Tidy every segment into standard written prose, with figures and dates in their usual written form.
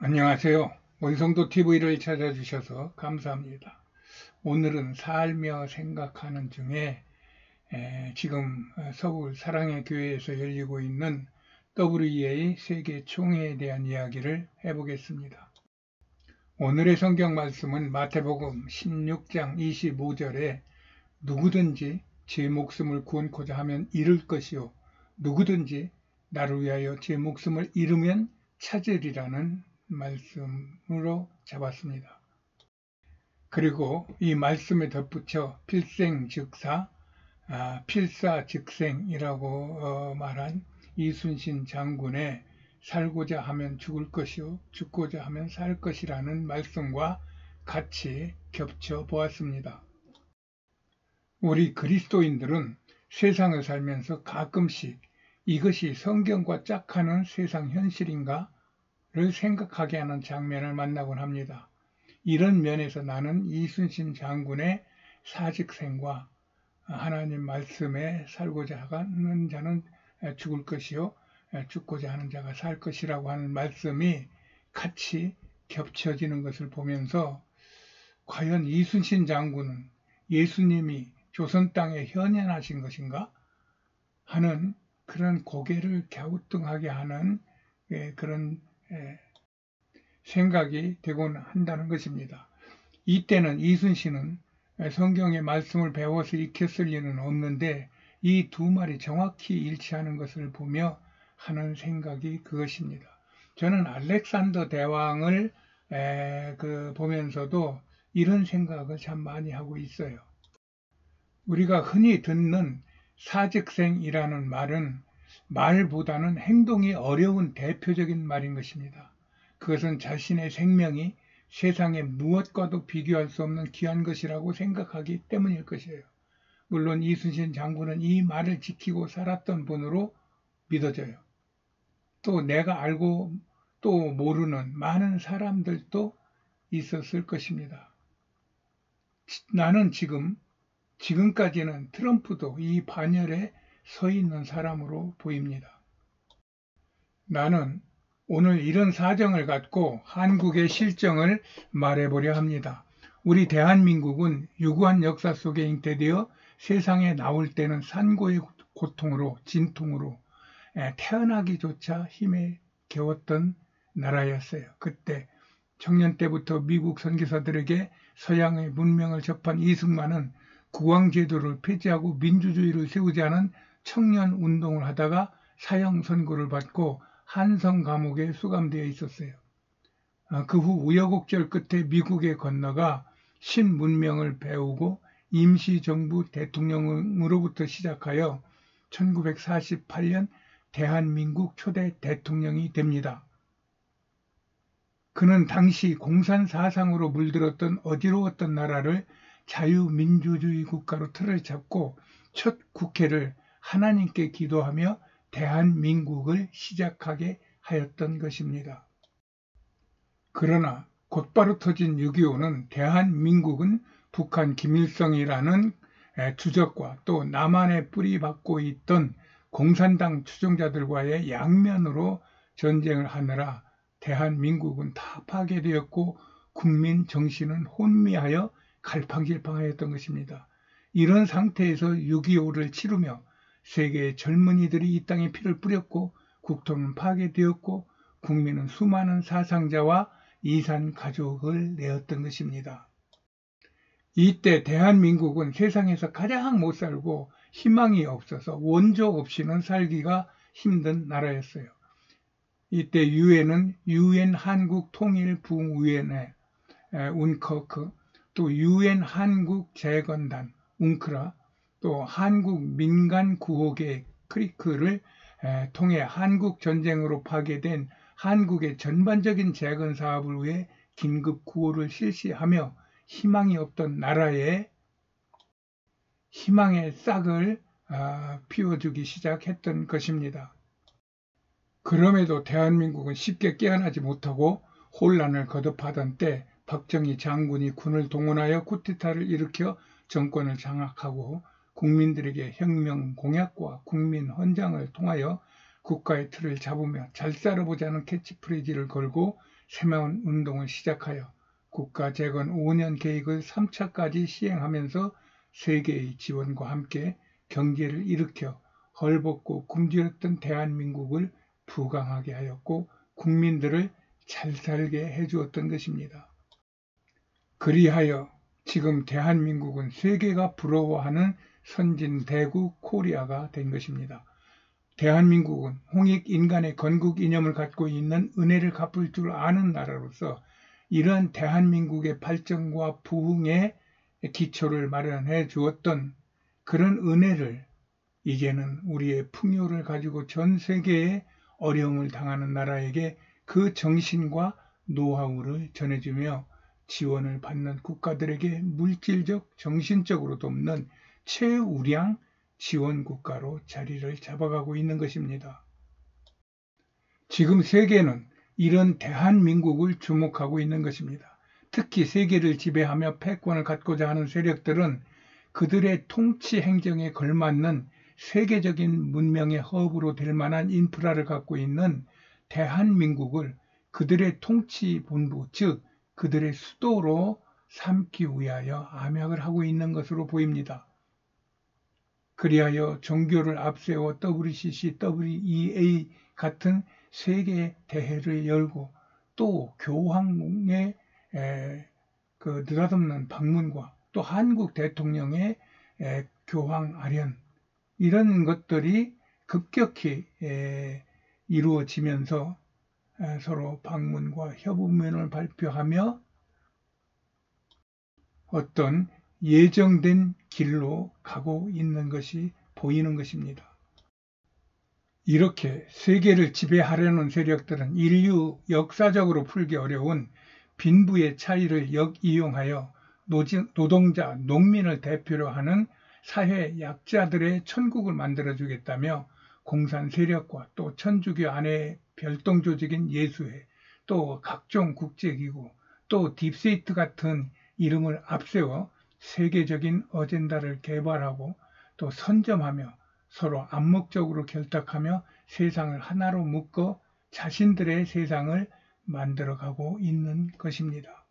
안녕하세요. 원성도 TV를 찾아주셔서 감사합니다. 오늘은 살며 생각하는 중에 지금 서울 사랑의 교회에서 열리고 있는 WEA 세계 총회에 대한 이야기를 해보겠습니다. 오늘의 성경 말씀은 마태복음 16장 25절에 누구든지 제 목숨을 구원코자 하면 잃을 것이요 누구든지 나를 위하여 제 목숨을 잃으면 찾으리라는 말씀으로 잡았습니다. 그리고 이 말씀에 덧붙여 필생즉사, 필사즉생이라고 말한 이순신 장군의 살고자 하면 죽을 것이요 죽고자 하면 살 것이라는 말씀과 같이 겹쳐 보았습니다. 우리 그리스도인들은 세상을 살면서 가끔씩 이것이 성경과 짝하는 세상 현실인가? 를 생각하게 하는 장면을 만나곤 합니다. 이런 면에서 나는 이순신 장군의 사직생과 하나님 말씀에 살고자 하는 자는 죽을 것이요 죽고자 하는 자가 살 것이라고 하는 말씀이 같이 겹쳐지는 것을 보면서 과연 이순신 장군은 예수님이 조선 땅에 현현하신 것인가 하는 그런 고개를 갸우뚱하게 하는 그런 생각이 되곤 한다는 것입니다. 이때는 이순신은 성경의 말씀을 배워서 익혔을 리는 없는데 이 두 말이 정확히 일치하는 것을 보며 하는 생각이 그것입니다. 저는 알렉산더 대왕을 보면서도 이런 생각을 참 많이 하고 있어요. 우리가 흔히 듣는 사직생이라는 말은 말보다는 행동이 어려운 대표적인 말인 것입니다. 그것은 자신의 생명이 세상의 무엇과도 비교할 수 없는 귀한 것이라고 생각하기 때문일 것이에요. 물론 이순신 장군은 이 말을 지키고 살았던 분으로 믿어져요. 또 내가 알고 또 모르는 많은 사람들도 있었을 것입니다. 나는 지금까지는 트럼프도 이 반열에 서 있는 사람으로 보입니다. 나는 오늘 이런 사정을 갖고 한국의 실정을 말해보려 합니다. 우리 대한민국은 유구한 역사 속에 잉태되어 세상에 나올 때는 산고의 고통으로 진통으로 태어나기조차 힘에 겨웠던 나라였어요. 그때 청년 때부터 미국 선교사들에게 서양의 문명을 접한 이승만은 국왕제도를 폐지하고 민주주의를 세우자는 청년 운동을 하다가 사형 선고를 받고 한성 감옥에 수감되어 있었어요. 그 후 우여곡절 끝에 미국에 건너가 신문명을 배우고 임시정부 대통령으로부터 시작하여 1948년 대한민국 초대 대통령이 됩니다. 그는 당시 공산 사상으로 물들었던 어지러웠던 나라를 자유민주주의 국가로 틀을 잡고 첫 국회를 하나님께 기도하며 대한민국을 시작하게 하였던 것입니다. 그러나 곧바로 터진 6.25는 대한민국은 북한 김일성이라는 주적과 또 남한에 뿌리박고 있던 공산당 추종자들과의 양면으로 전쟁을 하느라 대한민국은 다 파괴되었고 국민 정신은 혼미하여 갈팡질팡하였던 것입니다. 이런 상태에서 6.25를 치르며 세계의 젊은이들이 이 땅에 피를 뿌렸고 국토는 파괴되었고 국민은 수많은 사상자와 이산 가족을 내었던 것입니다. 이때 대한민국은 세상에서 가장 못 살고 희망이 없어서 원조 없이는 살기가 힘든 나라였어요. 이때 유엔은 유엔 한국통일부위원회 운커크, 또 유엔 한국재건단 웅크라, 또 한국민간구호계획 크리크를 통해 한국전쟁으로 파괴된 한국의 전반적인 재건 사업을 위해 긴급 구호를 실시하며 희망이 없던 나라에 희망의 싹을 피워주기 시작했던 것입니다. 그럼에도 대한민국은 쉽게 깨어나지 못하고 혼란을 거듭하던 때 박정희 장군이 군을 동원하여 쿠데타를 일으켜 정권을 장악하고 국민들에게 혁명 공약과 국민 헌장을 통하여 국가의 틀을 잡으며 잘 살아보자는 캐치프레이즈를 걸고 새마을 운동을 시작하여 국가 재건 5년 계획을 3차까지 시행하면서 세계의 지원과 함께 경제를 일으켜 헐벗고 굶주렸던 대한민국을 부강하게 하였고 국민들을 잘 살게 해주었던 것입니다. 그리하여 지금 대한민국은 세계가 부러워하는 선진대국 코리아가 된 것입니다. 대한민국은 홍익인간의 건국 이념을 갖고 있는 은혜를 갚을 줄 아는 나라로서 이러한 대한민국의 발전과 부흥의 기초를 마련해 주었던 그런 은혜를 이제는 우리의 풍요를 가지고 전 세계에 어려움을 당하는 나라에게 그 정신과 노하우를 전해주며 지원을 받는 국가들에게 물질적, 정신적으로 돕는 최우량 지원 국가로 자리를 잡아가고 있는 것입니다. 지금 세계는 이런 대한민국을 주목하고 있는 것입니다. 특히 세계를 지배하며 패권을 갖고자 하는 세력들은 그들의 통치 행정에 걸맞는 세계적인 문명의 허브로 될 만한 인프라를 갖고 있는 대한민국을 그들의 통치 본부, 즉 그들의 수도로 삼기 위하여 암약을 하고 있는 것으로 보입니다. 그리하여 종교를 앞세워 WCC, WEA 같은 세계 대회를 열고 또 교황의 그 느닷없는 방문과 또 한국 대통령의 교황 아련 이런 것들이 급격히 이루어지면서 서로 방문과 협의문을 발표하며 어떤 예정된 길로 가고 있는 것이 보이는 것입니다. 이렇게 세계를 지배하려는 세력들은 인류 역사적으로 풀기 어려운 빈부의 차이를 역이용하여 노동자, 농민을 대표로 하는 사회 약자들의 천국을 만들어주겠다며 공산 세력과 또 천주교 안에 별동 조직인 예수회, 또 각종 국제기구, 또 딥스테이트 같은 이름을 앞세워 세계적인 어젠다를 개발하고 또 선점하며 서로 암묵적으로 결탁하며 세상을 하나로 묶어 자신들의 세상을 만들어가고 있는 것입니다.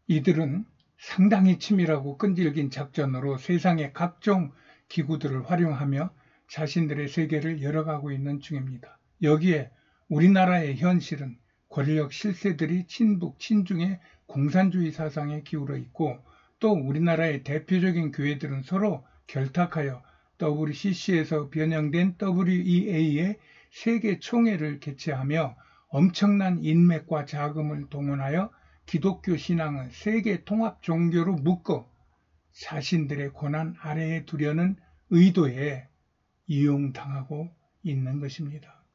이들은 상당히 치밀하고 끈질긴 작전으로 세상의 각종 기구들을 활용하며 자신들의 세계를 열어가고 있는 중입니다. 여기에 우리나라의 현실은 권력 실세들이 친북, 친중의 공산주의 사상에 기울어 있고 또 우리나라의 대표적인 교회들은 서로 결탁하여 WCC에서 변형된 WEA의 세계 총회를 개최하며 엄청난 인맥과 자금을 동원하여 기독교 신앙을 세계 통합 종교로 묶어 자신들의 권한 아래에 두려는 의도에 이용당하고 있는 것입니다.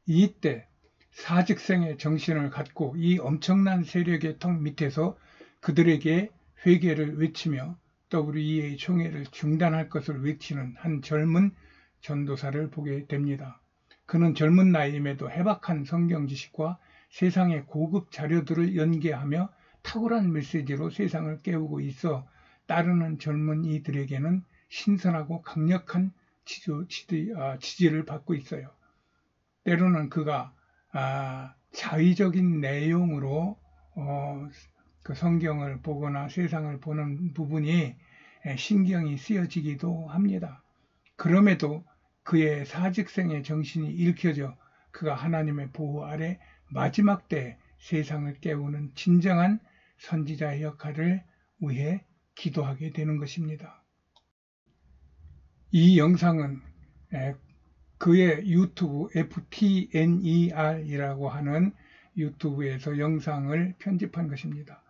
이때 사직생의 정신을 갖고 이 엄청난 세력의 턱 밑에서 그들에게 회개를 외치며 WEA 총회를 중단할 것을 외치는 한 젊은 전도사를 보게 됩니다. 그는 젊은 나이임에도 해박한 성경 지식과 세상의 고급 자료들을 연계하며 탁월한 메시지로 세상을 깨우고 있어 따르는 젊은이들에게는 신선하고 강력한 지지를 받고 있어요. 때로는 그가 자의적인 내용으로 그 성경을 보거나 세상을 보는 부분이 신경이 쓰여지기도 합니다. 그럼에도 그의 사직생의 정신이 일켜져 그가 하나님의 보호 아래 마지막 때 세상을 깨우는 진정한 선지자의 역할을 위해 기도하게 되는 것입니다. 이 영상은 그의 유튜브 FTNER이라고 하는 유튜브에서 영상을 편집한 것입니다.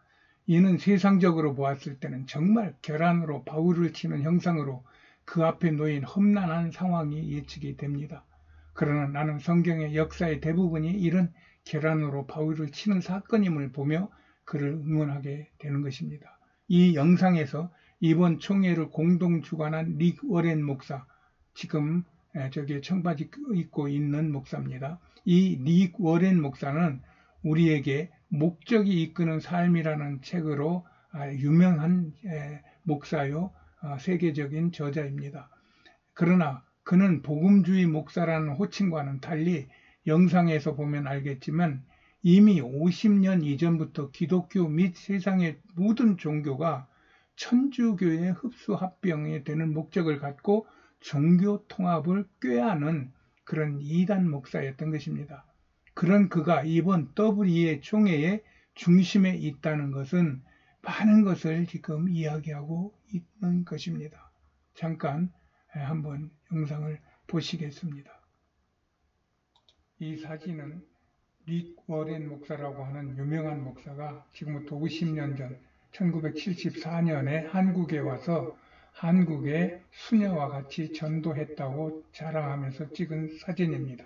이는 세상적으로 보았을 때는 정말 계란으로 바울을 치는 형상으로 그 앞에 놓인 험난한 상황이 예측이 됩니다. 그러나 나는 성경의 역사의 대부분이 이런 계란으로 바울을 치는 사건임을 보며 그를 응원하게 되는 것입니다. 이 영상에서 이번 총회를 공동 주관한 릭 워렌 목사, 지금 저기 청바지 입고 있는 목사입니다. 이 릭 워렌 목사는 우리에게 목적이 이끄는 삶이라는 책으로 유명한 목사요, 세계적인 저자입니다. 그러나 그는 복음주의 목사라는 호칭과는 달리 영상에서 보면 알겠지만 이미 50년 이전부터 기독교 및 세상의 모든 종교가 천주교의 흡수 합병이 되는 목적을 갖고 종교 통합을 꾀하는 그런 이단 목사였던 것입니다. 그런 그가 이번 WEA 총회의 중심에 있다는 것은 많은 것을 지금 이야기하고 있는 것입니다. 잠깐 한번 영상을 보시겠습니다. 이 사진은 릭 워렌 목사라고 하는 유명한 목사가 지금부터 50년 전 1974년에 한국에 와서 한국에 수녀와 같이 전도했다고 자랑하면서 찍은 사진입니다.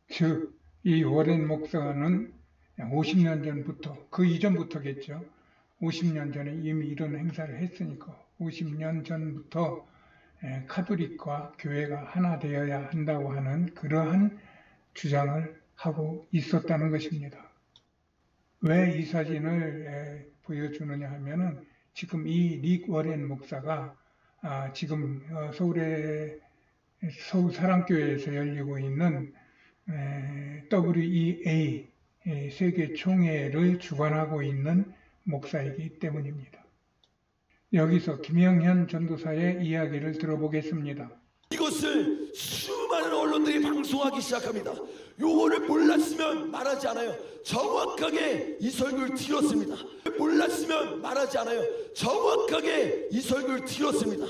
즉, 이 워렌 목사는 50년 전부터, 그 이전부터겠죠. 50년 전에 이미 이런 행사를 했으니까 50년 전부터 카톨릭과 교회가 하나 되어야 한다고 하는 그러한 주장을 하고 있었다는 것입니다. 왜 이 사진을 보여주느냐 하면은 지금 이 릭 워렌 목사가 지금 서울 사랑교회에서 열리고 있는 WEA 세계 총회를 주관하고 있는 목사이기 때문입니다. 여기서 김영현 전도사의 이야기를 들어보겠습니다. 이것을 수많은 언론들이 방송하기 시작합니다. 요거를 몰랐으면 말하지 않아요. 정확하게 이 설교를 들었습니다. 몰랐으면 말하지 않아요. 정확하게 이 설교를 들었습니다.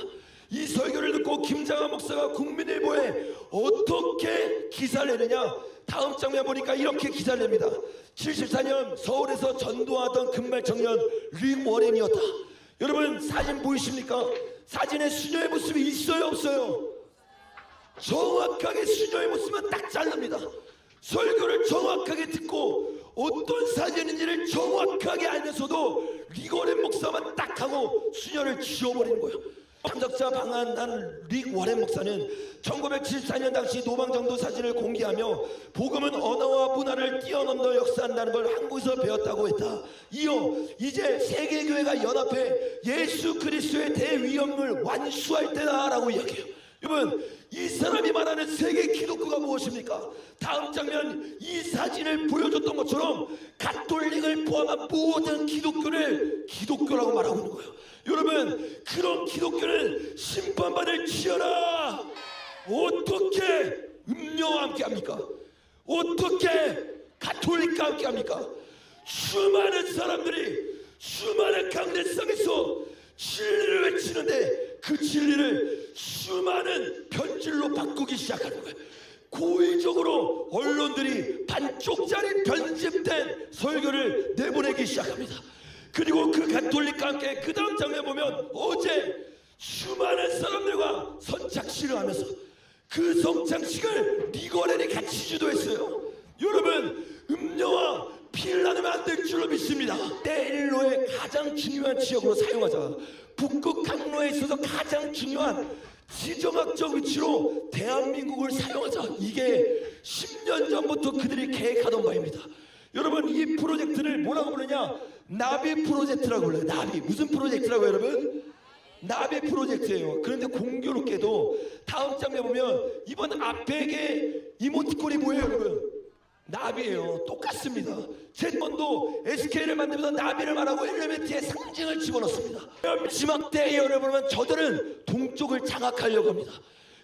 이 설교를 듣고 김장한 목사가 국민일보에 어떻게 기사를 내느냐, 다음 장면 보니까 이렇게 기사를 냅니다. 74년 서울에서 전도하던 금발 청년 릭 워렌이었다. 여러분 사진 보이십니까? 사진에 수녀의 모습이 있어요, 없어요? 정확하게 수녀의 모습은 딱 잘납니다. 설교를 정확하게 듣고 어떤 사진인지를 정확하게 알면서도 릭 워렌 목사만 딱 하고 수녀를 지워버리는 거예요. 참석자 방한한 릭 워렌 목사는 1974년 당시 노방정도 사진을 공개하며 복음은 언어와 문화를 뛰어넘어 역사한다는 걸 한국에서 배웠다고 했다. 이어 이제 세계교회가 연합해 예수 그리스도의 대위험을 완수할 때다라고 이야기해요. 여러분, 이 사람이 말하는 세계 기독교가 무엇입니까? 다음 장면, 이 사진을 보여줬던 것처럼 가톨릭을 포함한 모든 기독교를 기독교라고 말하고 있는 거예요. 여러분, 그런 기독교는 심판받을 지어라. 어떻게 음료와 함께 합니까? 어떻게 가톨릭과 함께 합니까? 수많은 사람들이 수많은 강대상에서 진리를 외치는데 그 진리를 수많은 변질로 바꾸기 시작하는 거예요. 고의적으로 언론들이 반쪽짜리 편집된 설교를 내보내기 시작합니다. 그리고 그 가톨릭과 함께 그 다음 장면 보면 어제 수많은 사람들과 선착식을 하면서 그 성찬식을 릭 워렌이 같이 주도했어요. 여러분, 음료와 피를 나누면 안 될 줄로 믿습니다. 떼일로의 가장 중요한 지역으로 사용하자. 북극 항로에 있어서 가장 중요한 지정학적 위치로 대한민국을 사용하자. 이게 10년 전부터 그들이 계획하던 바입니다. 여러분, 이 프로젝트를 뭐라고 부르냐? 나비 프로젝트라고 불러요. 나비. 무슨 프로젝트라고요, 여러분? 나비 프로젝트예요. 그런데 공교롭게도 다음 장면 보면 이번 앞에게 이모티콘이 뭐예요, 여러분? 나비예요. 똑같습니다. 제건도 SK를 만들면서 나비를 말하고 엘리멘트의 상징을 집어넣습니다. 마지막 때에 여러분, 저들은 동쪽을 장악하려고 합니다.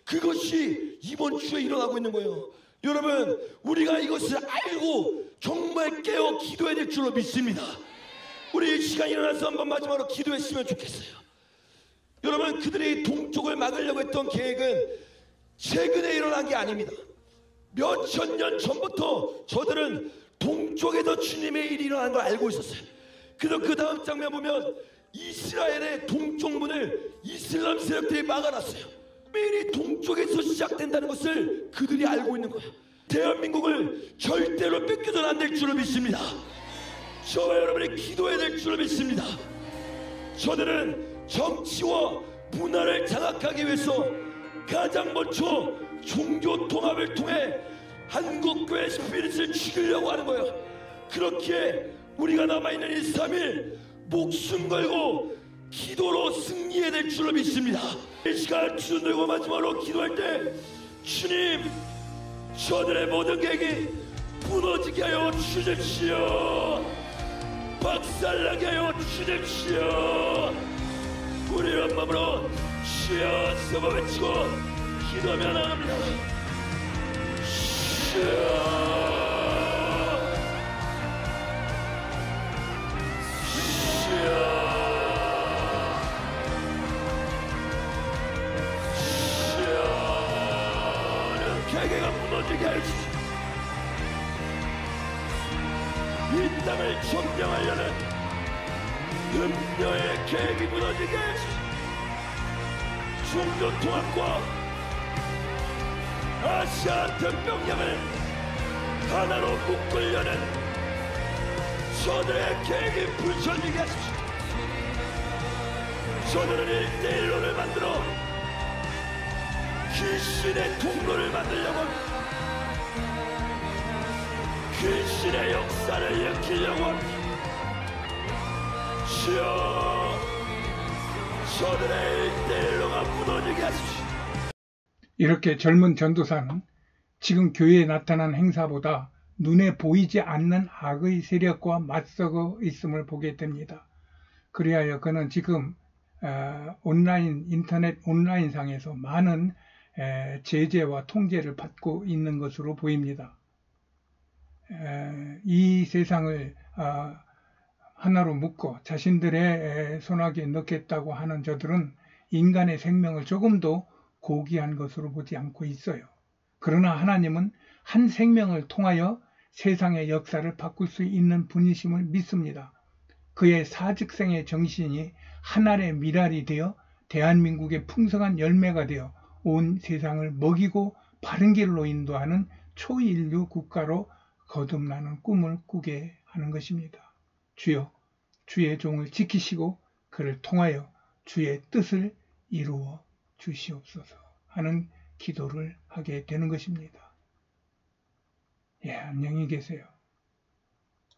그것이 이번 주에 일어나고 있는 거예요. 여러분, 우리가 이것을 알고 정말 깨어 기도해야 될 줄로 믿습니다. 우리 이 시간 일어나서 한번 마지막으로 기도했으면 좋겠어요. 여러분, 그들이 동쪽을 막으려고 했던 계획은 최근에 일어난 게 아닙니다. 몇천 년 전부터 저들은 동쪽에서 주님의 일이 일어나는 걸 알고 있었어요. 그래서 그 다음 장면 보면 이스라엘의 동쪽 문을 이슬람 세력들이 막아놨어요. 매일이 동쪽에서 시작된다는 것을 그들이 알고 있는 거예요. 대한민국을 절대로 뺏겨서는 안 될 줄로 믿습니다. 저와 여러분이 기도해야 될 줄로 믿습니다. 저들은 정치와 문화를 장악하기 위해서 가장 먼저 종교 통합을 통해 한국교회 스피릿을 죽이려고 하는 거예요. 그렇게 우리가 남아있는 이 3일 목숨 걸고 기도로 승리해야 될 줄로 믿습니다. 이 시간 주님 들고 마지막으로 기도할 때 주님 저들의 모든 계획이 무너지게 하여 주십시오. 박살나게 하여 주십시오. 우리 이런 마음으로 주여 세번 외치고 기도하며 나갑니다. 주여 계획가 무너지게 하여 주십시오. 이 땅을 점령하려는 음녀의 계획이 무너지게 하여 주십시오. 중도 통합과 아시아 태평양을 하나로 묶으려는 저들의 계획이 부서지게 하십시오. 저들은 1대1로를 만들어 귀신의 통로를 만들려고 합니다. 귀신의 역사를 일으키려고 합니다. 주여 저들의 1대1로가 무너지게 하십시오. 이렇게 젊은 전도사는 지금 교회에 나타난 행사보다 눈에 보이지 않는 악의 세력과 맞서고 있음을 보게 됩니다. 그리하여 그는 지금 인터넷 온라인상에서 많은 제재와 통제를 받고 있는 것으로 보입니다. 이 세상을 하나로 묶어 자신들의 손아귀에 넣겠다고 하는 저들은 인간의 생명을 조금도 고귀한 것으로 보지 않고 있어요. 그러나 하나님은 한 생명을 통하여 세상의 역사를 바꿀 수 있는 분이심을 믿습니다. 그의 사직생의 정신이 하늘의 미랄이 되어 대한민국의 풍성한 열매가 되어 온 세상을 먹이고 바른 길로 인도하는 초인류 국가로 거듭나는 꿈을 꾸게 하는 것입니다. 주여, 주의 종을 지키시고 그를 통하여 주의 뜻을 이루어 주시옵소서 하는 기도를 하게 되는 것입니다. 안녕히 계세요.